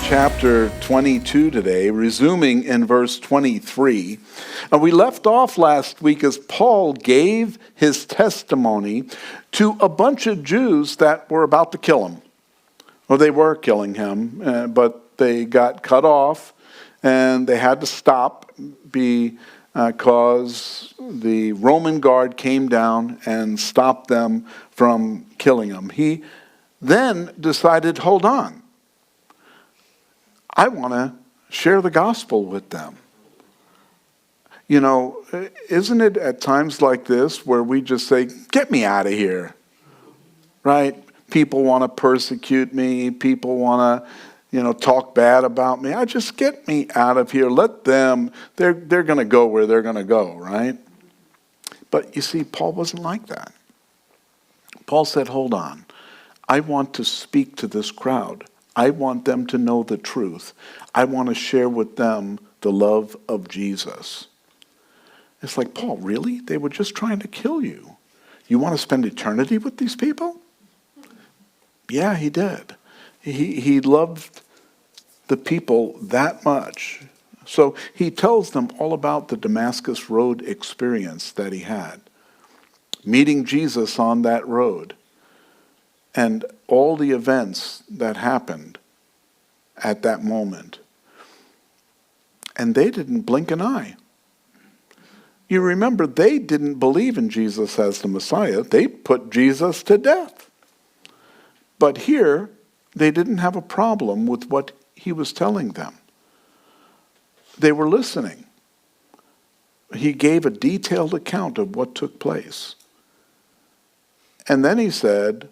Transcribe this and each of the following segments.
chapter 22 today, resuming in verse 23. And we left off last week as Paul gave his testimony to a bunch of Jews that were about to kill him. Well, they were killing him, but they got cut off and they had to stop because the Roman guard came down and stopped them from killing him. He then decided, hold on, I want to share the gospel with them. You know, isn't it at times like this where we just say, get me out of here, right? People want to persecute me. People want to, talk bad about me. Just get me out of here. Let them, they're going to go where they're going to go, right? But you see, Paul wasn't like that. Paul said, hold on. I want to speak to this crowd. I want them to know the truth. I want to share with them the love of Jesus. It's like, Paul, really? They were just trying to kill you. You want to spend eternity with these people? Yeah, he did. He loved the people that much. So he tells them all about the Damascus Road experience that he had. Meeting Jesus on that road. And all the events that happened at that moment. And they didn't blink an eye. You remember, they didn't believe in Jesus as the Messiah. They put Jesus to death. But here, they didn't have a problem with what he was telling them. They were listening. He gave a detailed account of what took place. And then he said,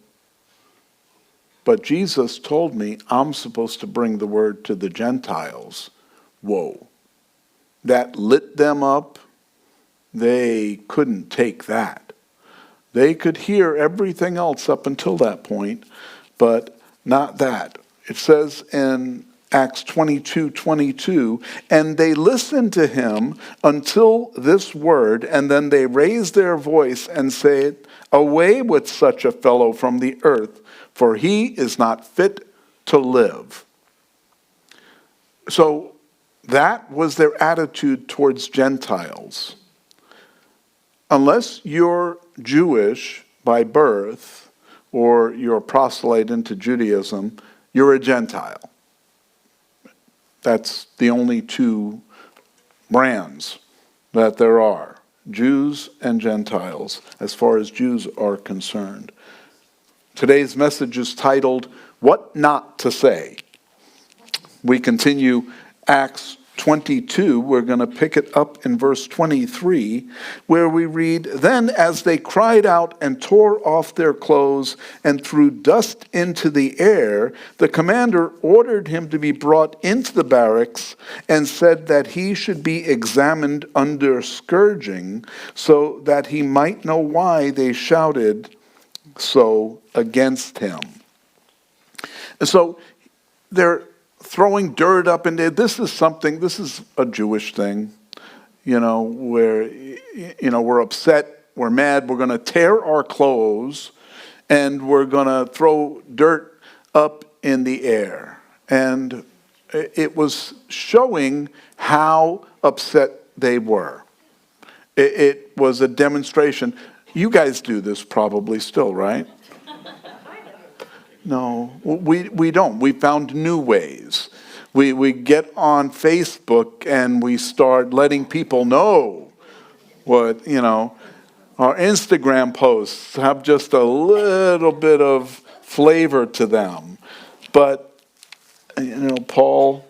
but Jesus told me I'm supposed to bring the word to the Gentiles. Whoa. That lit them up. They couldn't take that. They could hear everything else up until that point, but not that. It says in Acts 22:22, and they listened to him until this word, and then they raised their voice and said, away with such a fellow from the earth, for he is not fit to live. So that was their attitude towards Gentiles. Unless you're Jewish by birth or you're a proselyte into Judaism, you're a Gentile. That's the only two brands that there are, Jews and Gentiles, as far as Jews are concerned. Today's message is titled, What Not to Say. We continue Acts 22. We're going to pick it up in verse 23, where we read, then as they cried out and tore off their clothes and threw dust into the air, the commander ordered him to be brought into the barracks and said that he should be examined under scourging so that he might know why they shouted so against him. And so they're throwing dirt up in there. This is a Jewish thing, where, we're upset, we're mad, we're going to tear our clothes and we're going to throw dirt up in the air. And it was showing how upset they were. It was a demonstration. You guys do this probably still, right? No, we don't. We found new ways. We get on Facebook and we start letting people know what, our Instagram posts have just a little bit of flavor to them. But, Paul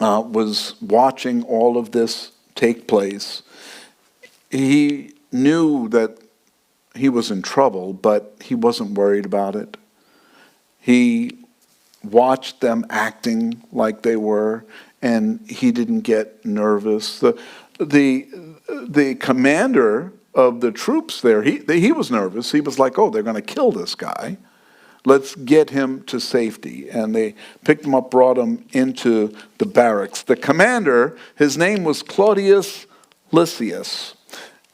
was watching all of this take place. He knew that he was in trouble, but he wasn't worried about it. He watched them acting like they were, and he didn't get nervous. The commander of the troops there, he was nervous. He was like, oh, they're going to kill this guy. Let's get him to safety. And they picked him up, brought him into the barracks. The commander, his name was Claudius Lysias,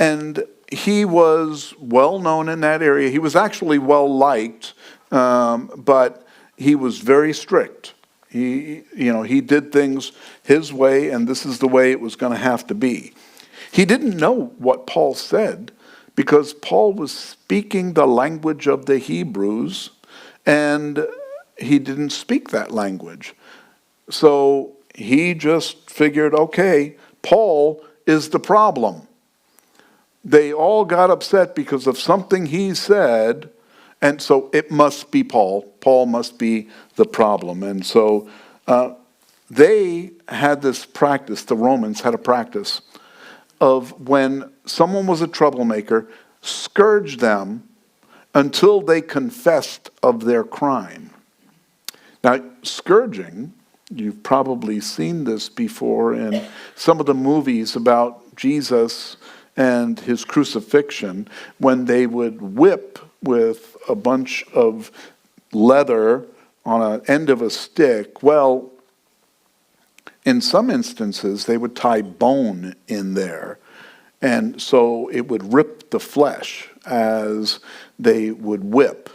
and he was well known in that area. He was actually well liked, but he was very strict. He did things his way, and this is the way it was going to have to be. He didn't know what Paul said because Paul was speaking the language of the Hebrews, and he didn't speak that language. So he just figured, okay, Paul is the problem. They all got upset because of something he said, and so it must be Paul. Paul must be the problem. And so they had this practice, the Romans had a practice of when someone was a troublemaker, scourge them until they confessed of their crime. Now, scourging, you've probably seen this before in some of the movies about Jesus and his crucifixion, when they would whip with a bunch of leather on an end of a stick. Well, in some instances, they would tie bone in there. And so it would rip the flesh as they would whip.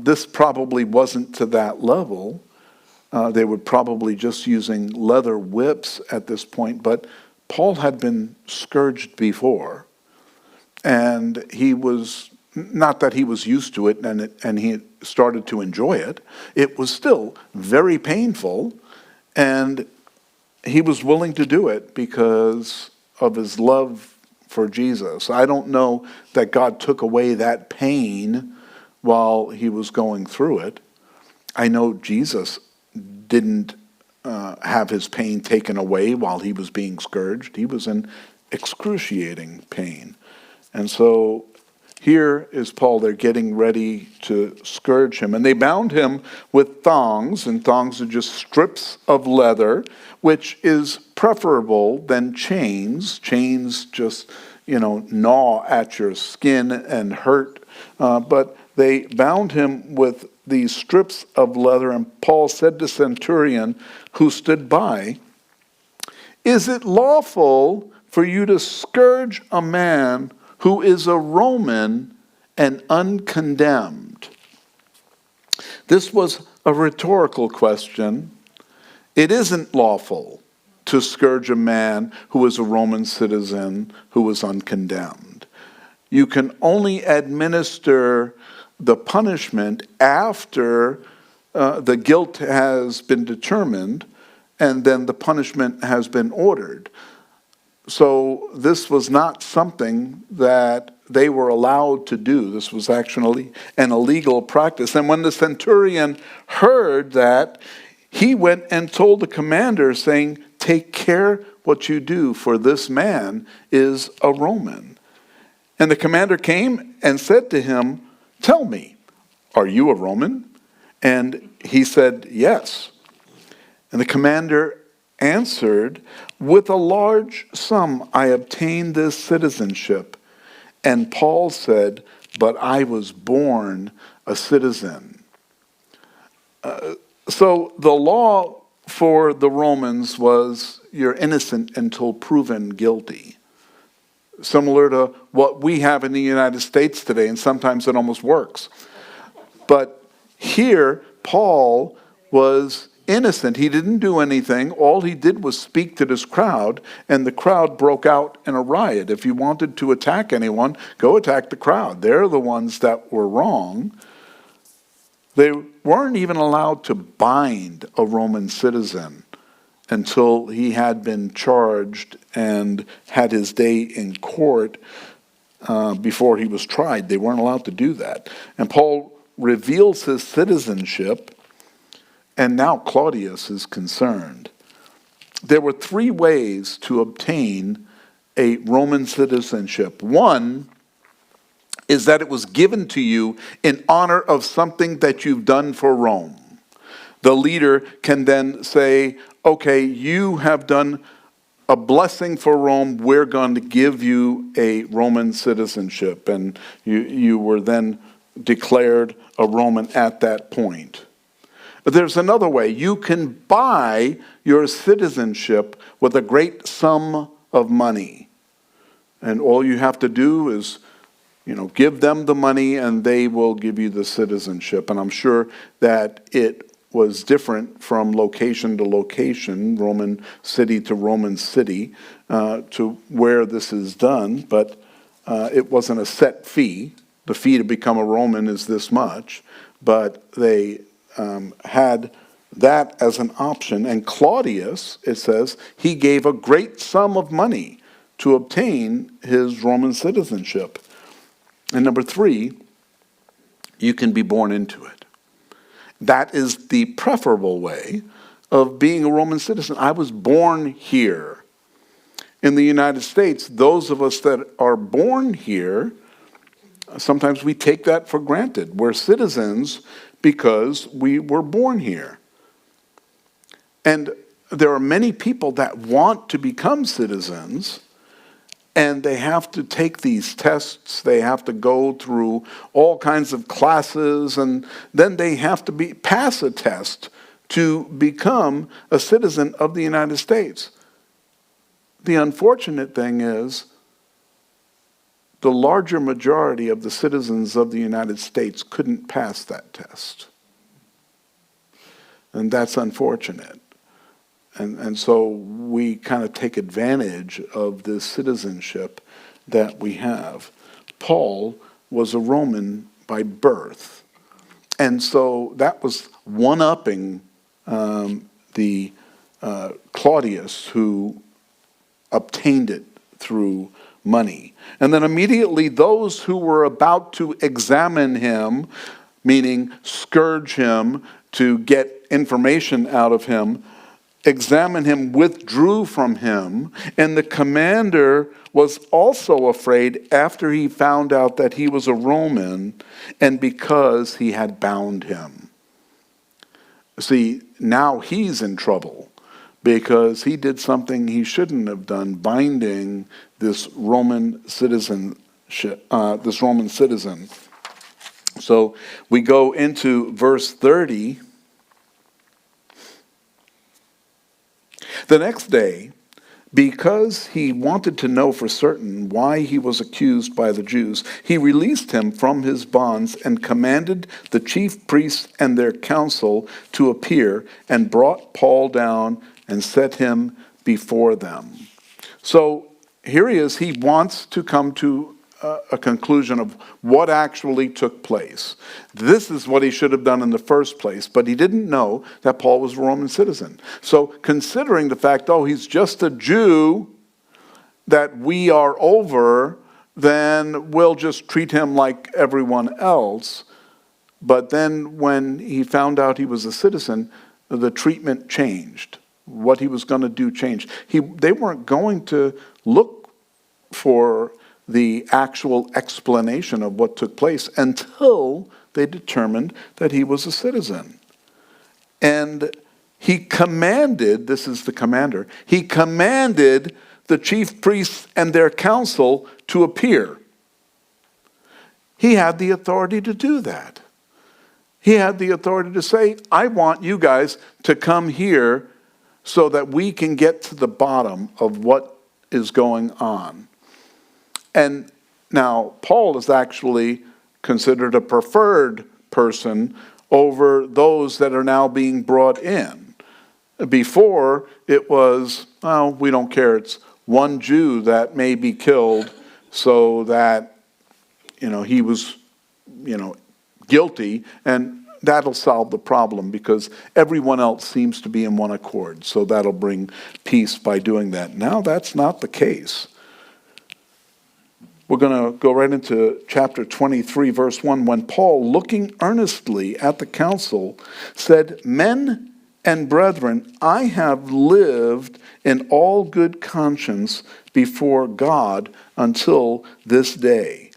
This probably wasn't to that level. They were probably just using leather whips at this point. But Paul had been scourged before. And he was, not that he was used to it and he started to enjoy it. It was still very painful. And he was willing to do it because of his love for Jesus. I don't know that God took away that pain while he was going through it. I know Jesus didn't have his pain taken away while he was being scourged. He was in excruciating pain. And so here is Paul. They're getting ready to scourge him. And they bound him with thongs, and thongs are just strips of leather, which is preferable than chains. Chains just, gnaw at your skin and hurt. But they bound him with these strips of leather, and Paul said to the centurion who stood by, "Is it lawful for you to scourge a man who is a Roman and uncondemned?" This was a rhetorical question. It isn't lawful to scourge a man who is a Roman citizen who was uncondemned. You can only administer the punishment after the guilt has been determined and then the punishment has been ordered. So this was not something that they were allowed to do. This was actually an illegal practice. And when the centurion heard that, he went and told the commander, saying, "Take care what you do, for this man is a Roman." And the commander came and said to him, "Tell me, are you a Roman?" And he said, "Yes." And the commander answered, "With a large sum I obtained this citizenship." And Paul said, "But I was born a citizen." So the law for the Romans was you're innocent until proven guilty. Similar to what we have in the United States today, and sometimes it almost works. But here, Paul was innocent. He didn't do anything. All he did was speak to this crowd, and the crowd broke out in a riot. If you wanted to attack anyone, go attack the crowd. They're the ones that were wrong. They weren't even allowed to bind a Roman citizen until he had been charged and had his day in court before he was tried. They weren't allowed to do that. And Paul reveals his citizenship, and now Claudius is concerned. There were 3 ways to obtain a Roman citizenship. One is that it was given to you in honor of something that you've done for Rome. The leader can then say, okay, you have done a blessing for Rome, we're going to give you a Roman citizenship. And you were then declared a Roman at that point. But there's another way. You can buy your citizenship with a great sum of money. And all you have to do is, give them the money and they will give you the citizenship. And I'm sure that it was different from location to location, Roman city to Roman city, to where this is done, but it wasn't a set fee. The fee to become a Roman is this much, but they had that as an option. And Claudius, it says, he gave a great sum of money to obtain his Roman citizenship. And number 3, you can be born into it. That is the preferable way of being a Roman citizen. I was born here. In the United States, those of us that are born here, sometimes we take that for granted. We're citizens because we were born here. And there are many people that want to become citizens, and they have to take these tests. They have to go through all kinds of classes, and then they have to pass a test to become a citizen of the United States. The unfortunate thing is, the larger majority of the citizens of the United States couldn't pass that test. And that's unfortunate. And so we kind of take advantage of this citizenship that we have. Paul was a Roman by birth. And so that was one-upping the Claudius, who obtained it through money. And then immediately those who were about to examine him, meaning scourge him to get information out of him, examine him, withdrew from him. And the commander was also afraid after he found out that he was a Roman, and because he had bound him. See, now he's in trouble, because he did something he shouldn't have done, binding this Roman citizenship, this Roman citizen. So we go into verse 30. The next day, because he wanted to know for certain why he was accused by the Jews, he released him from his bonds and commanded the chief priests and their council to appear, and brought Paul down and set him before them. So here he is. He wants to come to a conclusion of what actually took place. This is what he should have done in the first place, but he didn't know that Paul was a Roman citizen. So considering the fact, he's just a Jew that we are over, then we'll just treat him like everyone else. But then when he found out he was a citizen, the treatment changed. What he was going to do changed. They weren't going to look for the actual explanation of what took place until they determined that he was a citizen. And he commanded, this is the commander, he commanded the chief priests and their council to appear. He had the authority to do that. He had the authority to say, I want you guys to come here so that we can get to the bottom of what is going on. And now, Paul is actually considered a preferred person over those that are now being brought in. Before, it was, we don't care. It's one Jew that may be killed so that, he was, guilty, and that'll solve the problem because everyone else seems to be in one accord. So that'll bring peace by doing that. Now, that's not the case. We're going to go right into chapter 23, verse 1. When Paul, looking earnestly at the council, said, Men and brethren, I have lived in all good conscience before God until this day.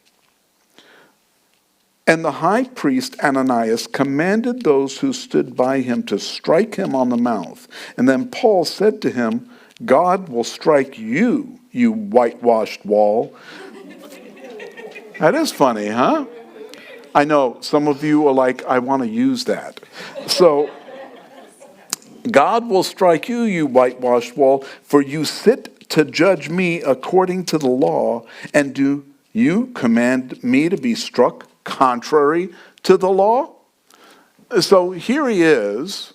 And the high priest Ananias commanded those who stood by him to strike him on the mouth. And then Paul said to him, God will strike you, you whitewashed wall. That is funny, huh? I know some of you are like, I want to use that. So, God will strike you, you whitewashed wall, for you sit to judge me according to the law, and do you command me to be struck contrary to the law? So here he is,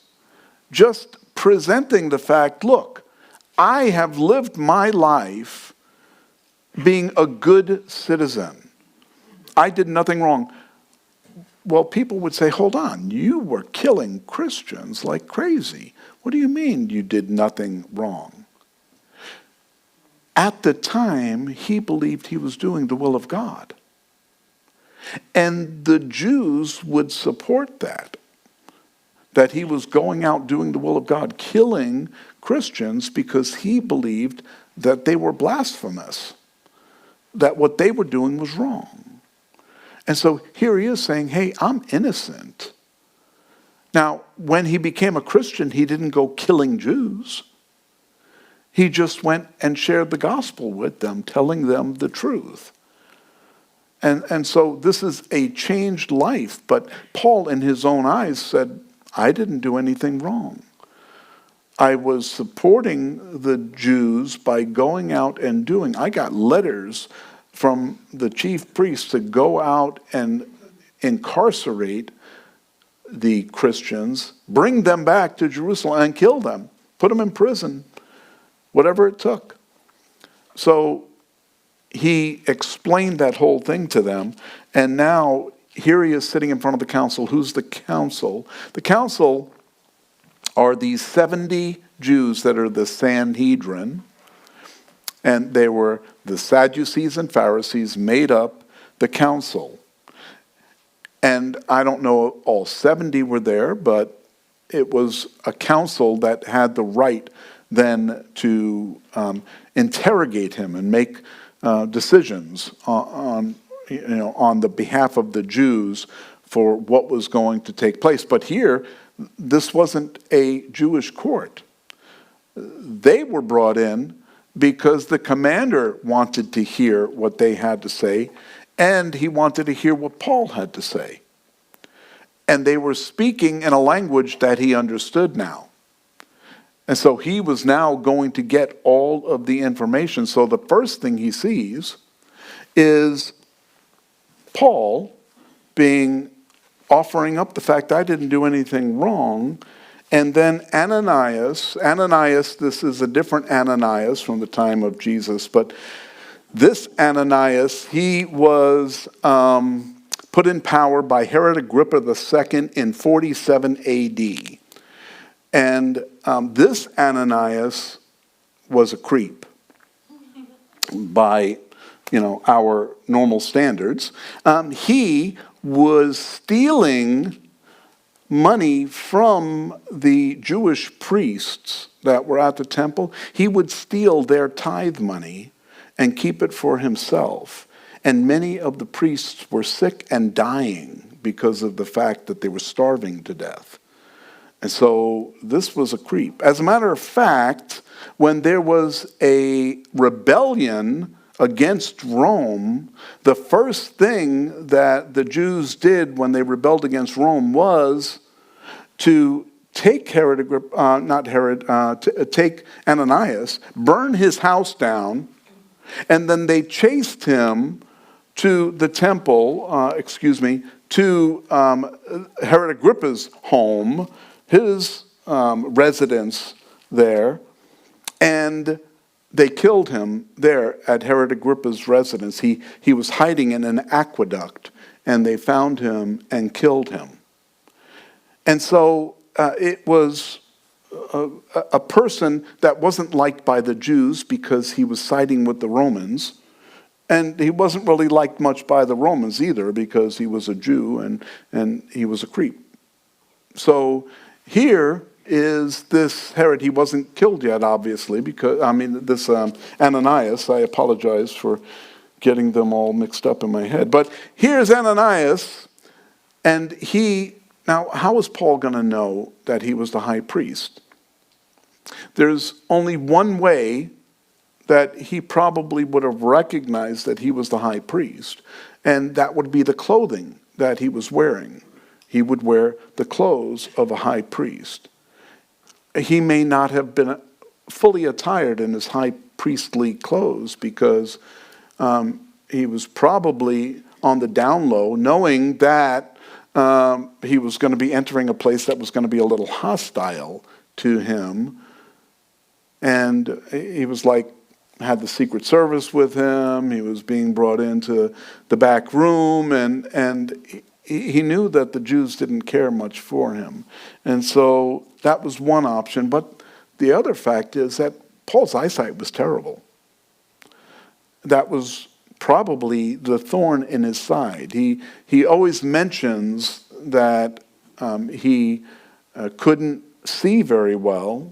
just presenting the fact, look, I have lived my life being a good citizen. I did nothing wrong. Well, people would say, hold on, you were killing Christians like crazy. What do you mean you did nothing wrong? At the time, he believed he was doing the will of God. And the Jews would support that he was going out doing the will of God, killing Christians because he believed that they were blasphemous, that what they were doing was wrong. And so here he is saying, hey, I'm innocent. Now, when he became a Christian, he didn't go killing Jews. He just went and shared the gospel with them, telling them the truth. And so this is a changed life. But Paul, in his own eyes, said, I didn't do anything wrong. I was supporting the Jews by going out and doing. I got letters from the chief priests to go out and incarcerate the Christians, bring them back to Jerusalem and kill them, put them in prison, whatever it took. So he explained that whole thing to them, and now here he is sitting in front of the council. Who's the council? The council are these 70 Jews that are the Sanhedrin, and they were the Sadducees and Pharisees made up the council. And I don't know all 70 were there, but it was a council that had the right then to interrogate him and make decisions on the behalf of the Jews for what was going to take place. But here, this wasn't a Jewish court. They were brought in because the commander wanted to hear what they had to say, and he wanted to hear what Paul had to say. And they were speaking in a language that he understood now. And so he was now going to get all of the information. So the first thing he sees is Paul offering up the fact, I didn't do anything wrong. And then Ananias, this is a different Ananias from the time of Jesus, but this Ananias, he was put in power by Herod Agrippa II in 47 AD. And this Ananias was a creep by, our normal standards. He was stealing money from the Jewish priests that were at the temple. He would steal their tithe money and keep it for himself. And many of the priests were sick and dying because of the fact that they were starving to death. And so this was a creep. As a matter of fact, when there was a rebellion against Rome, the take Ananias, burn his house down, and then they chased him to the temple, to Herod Agrippa's home, his residence there, and they killed him there at Herod Agrippa's residence. He was hiding in an aqueduct, and they found him and killed him. And so it was a person that wasn't liked by the Jews because he was siding with the Romans. And he wasn't really liked much by the Romans either because he was a Jew and he was a creep. So here is this Herod. He wasn't killed yet, obviously, because, this Ananias. I apologize for getting them all mixed up in my head. But here's Ananias, and now, how is Paul going to know that he was the high priest? There's only one way that he probably would have recognized that he was the high priest, and that would be the clothing that he was wearing. He would wear the clothes of a high priest. He may not have been fully attired in his high priestly clothes because he was probably on the down low, knowing that he was going to be entering a place that was going to be a little hostile to him. And he was had the Secret Service with him. He was being brought into the back room, and he knew that the Jews didn't care much for him. And so that was one option. But the other fact is that Paul's eyesight was terrible. That was probably the thorn in his side. He always mentions that he couldn't see very well.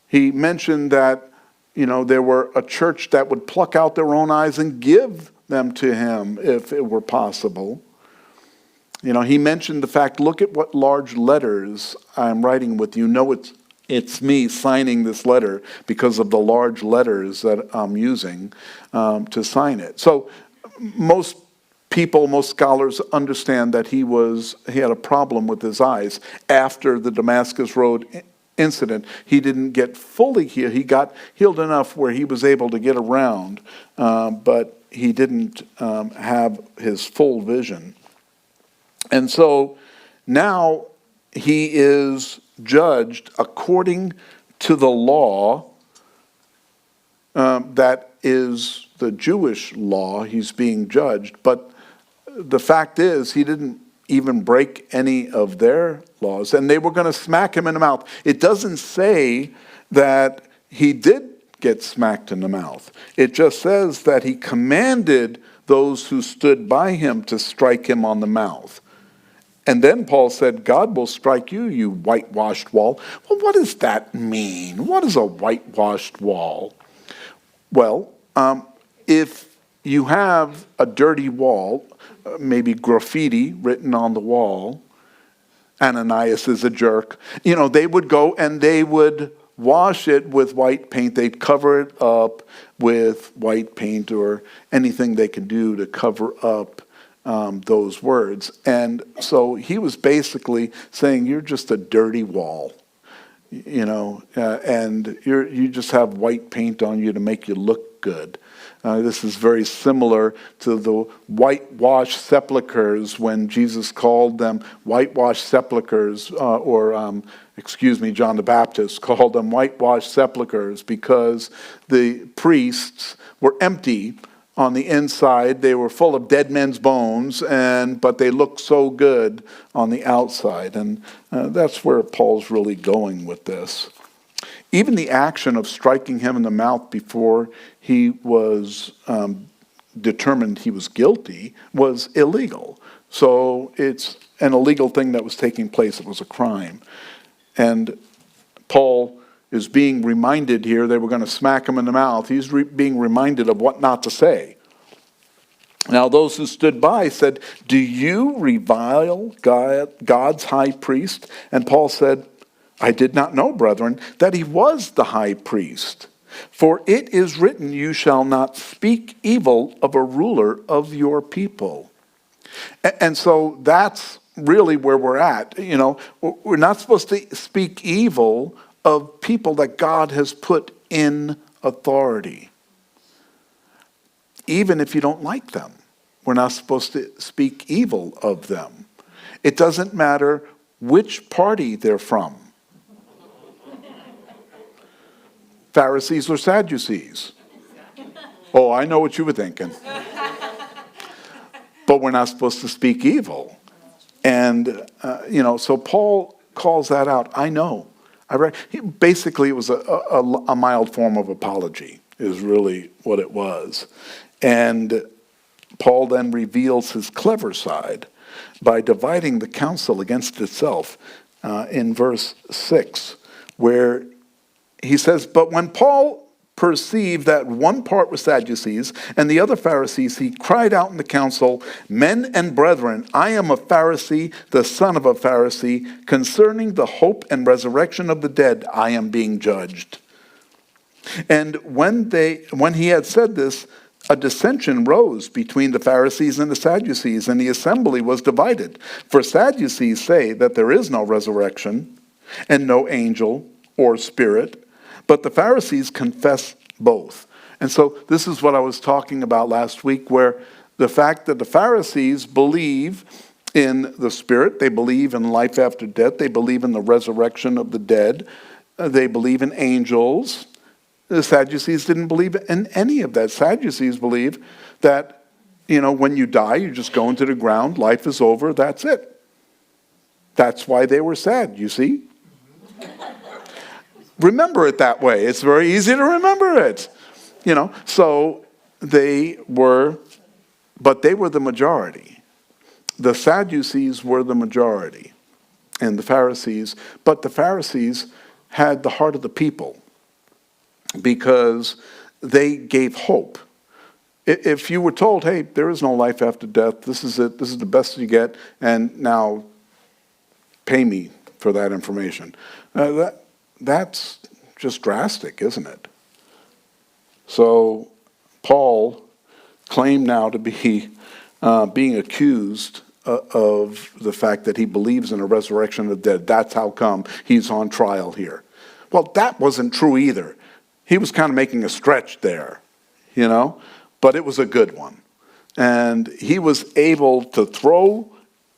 He mentioned that, there were a church that would pluck out their own eyes and give them to him if it were possible. He mentioned the fact, look at what large letters I'm writing with you. It's me signing this letter because of the large letters that I'm using to sign it. So most scholars understand that he had a problem with his eyes. After the Damascus Road incident, he didn't get fully healed. He got healed enough where he was able to get around, but he didn't have his full vision. And so now he is judged according to the law that is the Jewish law. He's being judged. But the fact is, he didn't even break any of their laws. And they were going to smack him in the mouth. It doesn't say that he did get smacked in the mouth. It just says that he commanded those who stood by him to strike him on the mouth. And then Paul said, God will strike you, you whitewashed wall. Well, what does that mean? What is a whitewashed wall? Well, if you have a dirty wall, maybe graffiti written on the wall, Ananias is a jerk, they would go and they would wash it with white paint. They'd cover it up with white paint or anything they could do to cover up those words. And so he was basically saying, you're just a dirty wall, and you just have white paint on you to make you look good. This is very similar to the whitewashed sepulchres when Jesus called them whitewashed sepulchres, John the Baptist called them whitewashed sepulchres because the priests were empty on the inside. They were full of dead men's bones, but they looked so good on the outside. And that's where Paul's really going with this. Even the action of striking him in the mouth before he was determined he was guilty was illegal. So it's an illegal thing that was taking place. It was a crime. And Paul is being reminded here, they were going to smack him in the mouth. He's being reminded of what not to say. Now those who stood by said, do you revile God's high priest? And Paul said, I did not know, brethren, that he was the high priest. For it is written, you shall not speak evil of a ruler of your people. And so that's really where we're at. We're not supposed to speak evil of people that God has put in authority. Even if you don't like them, we're not supposed to speak evil of them. It doesn't matter which party they're from. Pharisees or Sadducees. Oh, I know what you were thinking. But we're not supposed to speak evil. And, so Paul calls that out. I know. Basically, it was a mild form of apology, is really what it was. And Paul then reveals his clever side by dividing the council against itself in verse 6, where he says, but when Paul perceived that one part was Sadducees and the other Pharisees, he cried out in the council, men and brethren, I am a Pharisee, the son of a Pharisee. Concerning the hope and resurrection of the dead, I am being judged. And when he had said this, a dissension rose between the Pharisees and the Sadducees, and the assembly was divided. For Sadducees say that there is no resurrection and no angel or spirit, but the Pharisees confess both. And so this is what I was talking about last week, where the fact that the Pharisees believe in the Spirit. They believe in life after death. They believe in the resurrection of the dead. They believe in angels. The Sadducees didn't believe in any of that. Sadducees believe that, when you die, you just go into the ground, life is over, that's it. That's why they were sad, you see? Remember it that way. It's very easy to remember it. So they were the majority. The Sadducees were the majority, and the Pharisees, but the Pharisees had the heart of the people because they gave hope. If you were told, hey, there is no life after death, this is it, this is the best you get, and now pay me for that information. That's just drastic, isn't it? So Paul claimed now to be being accused of the fact that he believes in a resurrection of the dead. That's how come he's on trial here. Well, that wasn't true either. He was kind of making a stretch there, but it was a good one. And he was able to throw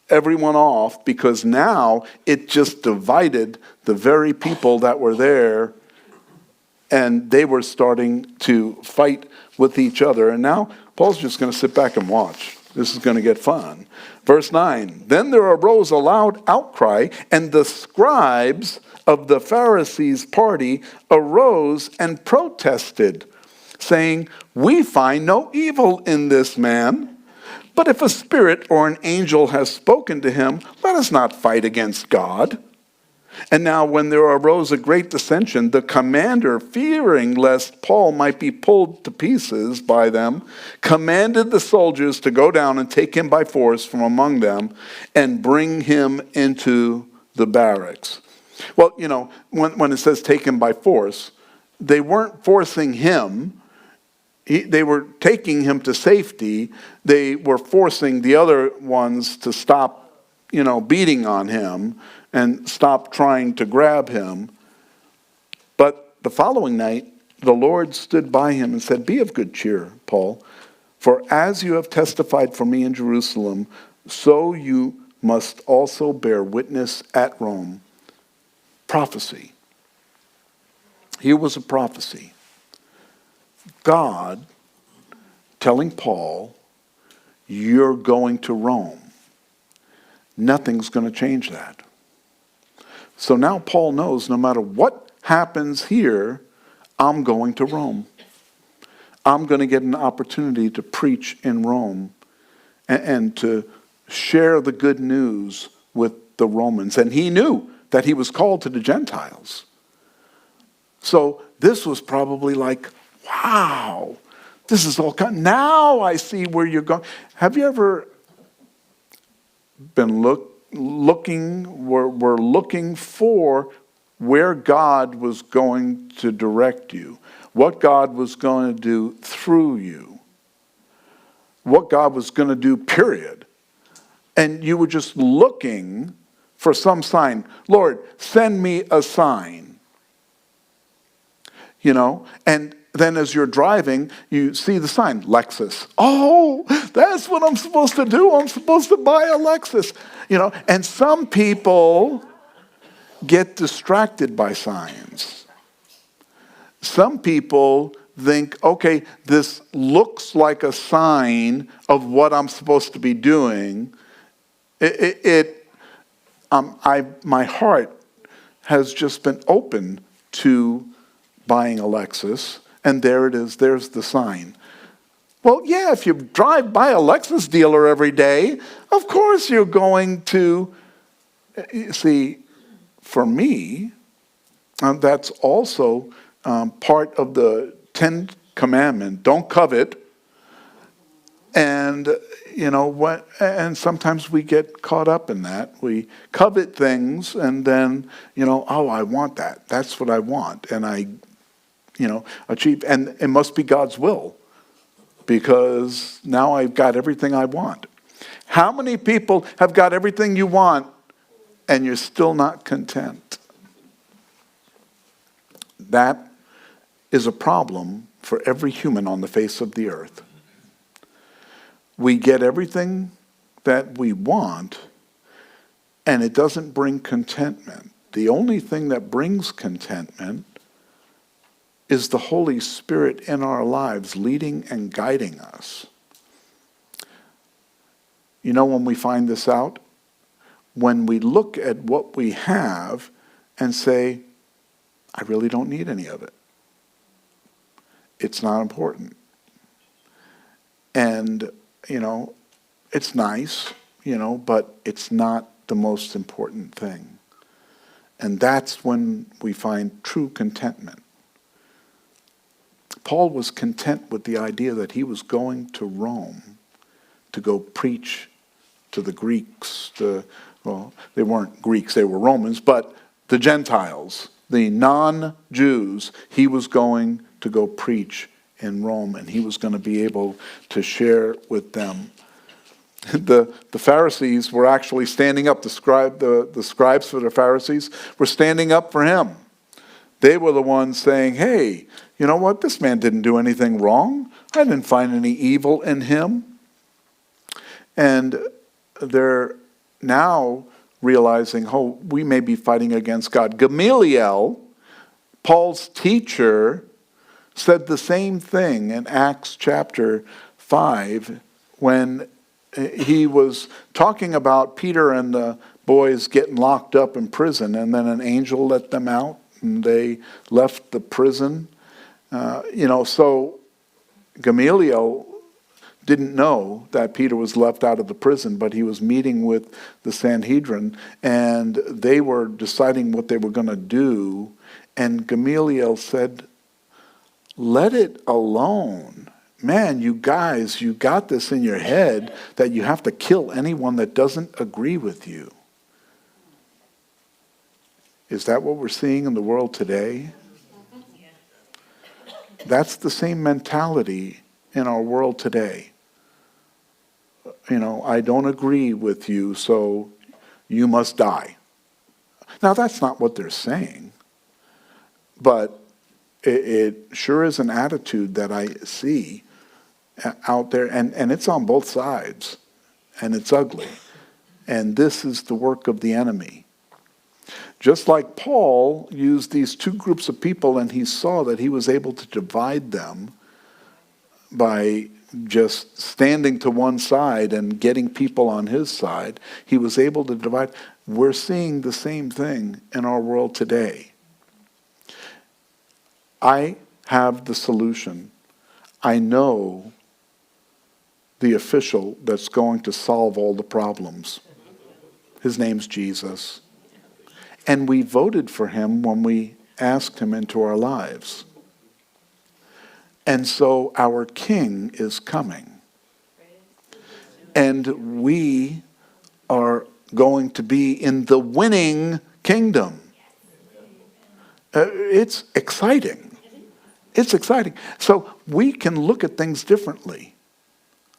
everyone off because now it just divided the very people that were there, and they were starting to fight with each other. And now Paul's just going to sit back and watch. This is going to get fun. Verse 9, then there arose a loud outcry, and the scribes of the Pharisees' party arose and protested, saying, we find no evil in this man. But if a spirit or an angel has spoken to him, let us not fight against God. And now when there arose a great dissension, the commander, fearing lest Paul might be pulled to pieces by them, commanded the soldiers to go down and take him by force from among them and bring him into the barracks. Well, when it says take him by force, they weren't forcing him. They were taking him to safety. They were forcing the other ones to stop, beating on him and stop trying to grab him. But the following night, the Lord stood by him and said, be of good cheer, Paul, for as you have testified for me in Jerusalem, so you must also bear witness at Rome. Prophecy. Here was a prophecy. God telling Paul, you're going to Rome. Nothing's going to change that. So now Paul knows no matter what happens here, I'm going to Rome. I'm going to get an opportunity to preach in Rome and to share the good news with the Romans. And he knew that he was called to the Gentiles. So this was probably like, wow, this is all kind. Now I see where you're going. Have you ever been looking? We're looking for where God was going to direct you, what God was going to do through you, what God was going to do, period. And you were just looking for some sign. Lord, send me a sign. And then as you're driving, you see the sign, Lexus. Oh, that's what I'm supposed to do. I'm supposed to buy a Lexus. And some people get distracted by signs. Some people think, okay, this looks like a sign of what I'm supposed to be doing. My heart has just been open to buying a Lexus, and there it is, there's the sign. Well, yeah, if you drive by a Lexus dealer every day, of course you're going to, see, for me, that's also part of the 10 commandment. Don't covet. And and sometimes we get caught up in that. We covet things and then, oh, I want that. That's what I want. And I, achieve. And it must be God's will because now I've got everything I want. How many people have got everything you want and you're still not content? That is a problem for every human on the face of the earth. We get everything that we want, and it doesn't bring contentment. The only thing that brings contentment is the Holy Spirit in our lives leading and guiding us. You know when we find this out? When we look at what we have and say, I really don't need any of it. It's not important. And, it's nice, but it's not the most important thing. And that's when we find true contentment. Paul was content with the idea that he was going to Rome to go preach to the Greeks. They weren't Greeks, they were Romans, but the Gentiles, the non-Jews, he was going to go preach in Rome, and he was going to be able to share with them. The Pharisees were actually standing up. The scribes for the Pharisees were standing up for him. They were the ones saying, hey, you know what? This man didn't do anything wrong. I didn't find any evil in him. And they're now realizing, we may be fighting against God. Gamaliel, Paul's teacher, said the same thing in Acts chapter 5 when he was talking about Peter and the boys getting locked up in prison, and then an angel let them out and they left the prison. So Gamaliel didn't know that Peter was left out of the prison, but he was meeting with the Sanhedrin, and they were deciding what they were going to do. And Gamaliel said, let it alone. Man, you guys, you got this in your head that you have to kill anyone that doesn't agree with you. Is that what we're seeing in the world today? That's the same mentality in our world today. I don't agree with you, so you must die. Now, that's not what they're saying, but it sure is an attitude that I see out there, and it's on both sides, and it's ugly. And this is the work of the enemy. Just like Paul used these two groups of people, and he saw that he was able to divide them by just standing to one side and getting people on his side. He was able to divide. We're seeing the same thing in our world today. I have the solution. I know the official that's going to solve all the problems. His name's Jesus. And we voted for him when we asked him into our lives. And so our King is coming. And we are going to be in the winning kingdom. It's exciting. It's exciting. So we can look at things differently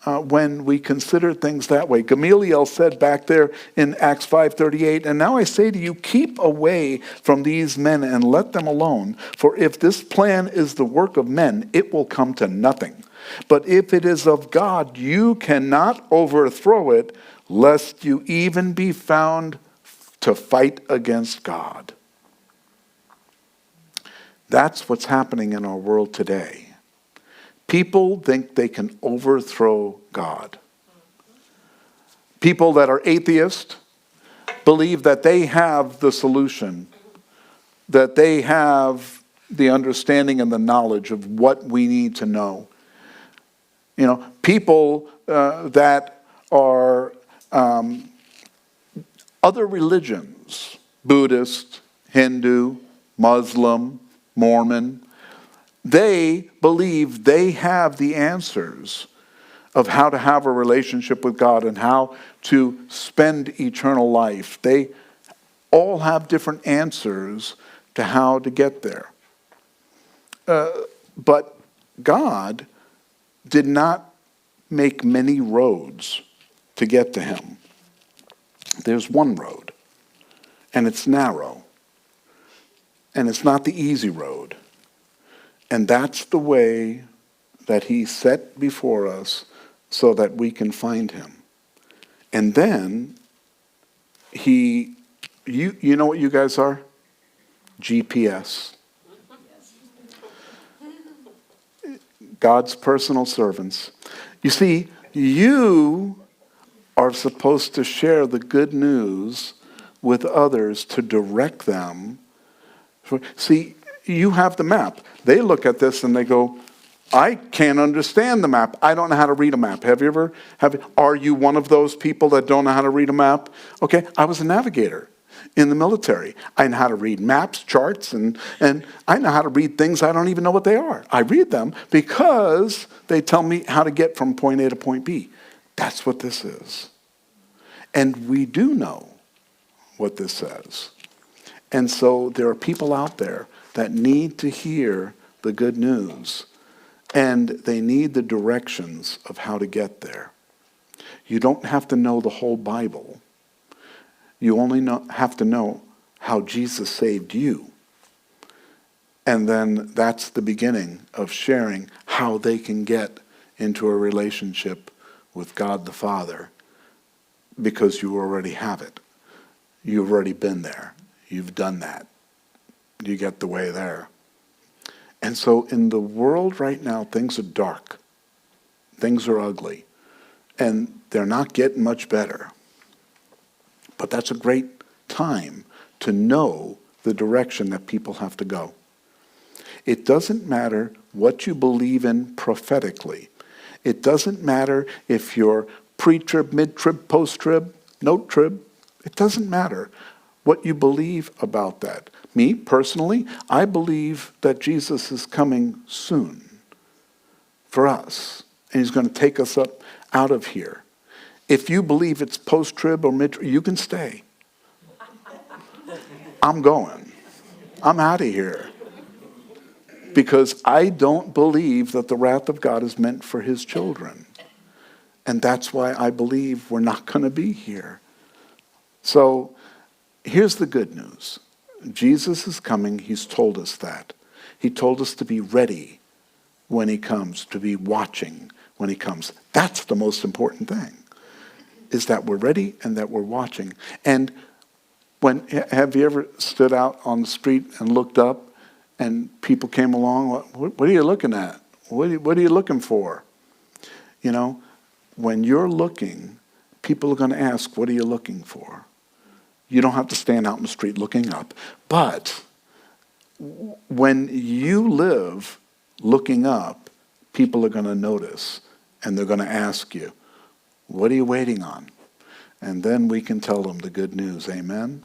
when we consider things that way. Gamaliel said back there in Acts 5:38, and now I say to you, keep away from these men and let them alone. For if this plan is the work of men, it will come to nothing. But if it is of God, you cannot overthrow it, lest you even be found to fight against God. That's what's happening in our world today. People think they can overthrow God. People that are atheists believe that they have the solution, that they have the understanding and the knowledge of what we need to know. People that are other religions, Buddhist, Hindu, Muslim, Mormon, they believe they have the answers of how to have a relationship with God and how to spend eternal life. They all have different answers to how to get there. But God did not make many roads to get to him. There's one road, and it's narrow, and it's not the easy road. And that's the way that he set before us so that we can find him. And then you know what you guys are? GPS. God's personal servants. You see, you are supposed to share the good news with others to direct them. See, you have the map. They look at this and they go, I can't understand the map. I don't know how to read a map. Are you one of those people that don't know how to read a map? Okay, I was a navigator in the military. I know how to read maps, charts, and I know how to read things I don't even know what they are. I read them because they tell me how to get from point A to point B. That's what this is. And we do know what this says. And so there are people out there that need to hear the good news. And they need the directions of how to get there. You don't have to know the whole Bible. You only have to know how Jesus saved you. And then that's the beginning of sharing how they can get into a relationship with God the Father, because you already have it. You've already been there. You've done that. You get the way there. And so in the world right now, things are dark. Things are ugly. And they're not getting much better. But that's a great time to know the direction that people have to go. It doesn't matter what you believe in prophetically. It doesn't matter if you're pre-trib, mid-trib, post-trib, no-trib. It doesn't matter what you believe about that. Me, personally, I believe that Jesus is coming soon for us. And he's going to take us up out of here. If you believe it's post-trib or mid-trib, you can stay. I'm going. I'm out of here. Because I don't believe that the wrath of God is meant for his children. And that's why I believe we're not going to be here. So here's the good news. Jesus is coming. He's told us that. He told us to be ready when he comes, to be watching when he comes. That's the most important thing, is that we're ready and that we're watching. And have you ever stood out on the street and looked up and people came along? What are you looking at? What are you looking for? You know, when you're looking, people are going to ask, what are you looking for? You don't have to stand out in the street looking up. But when you live looking up, people are going to notice and they're going to ask you, what are you waiting on? And then we can tell them the good news. Amen?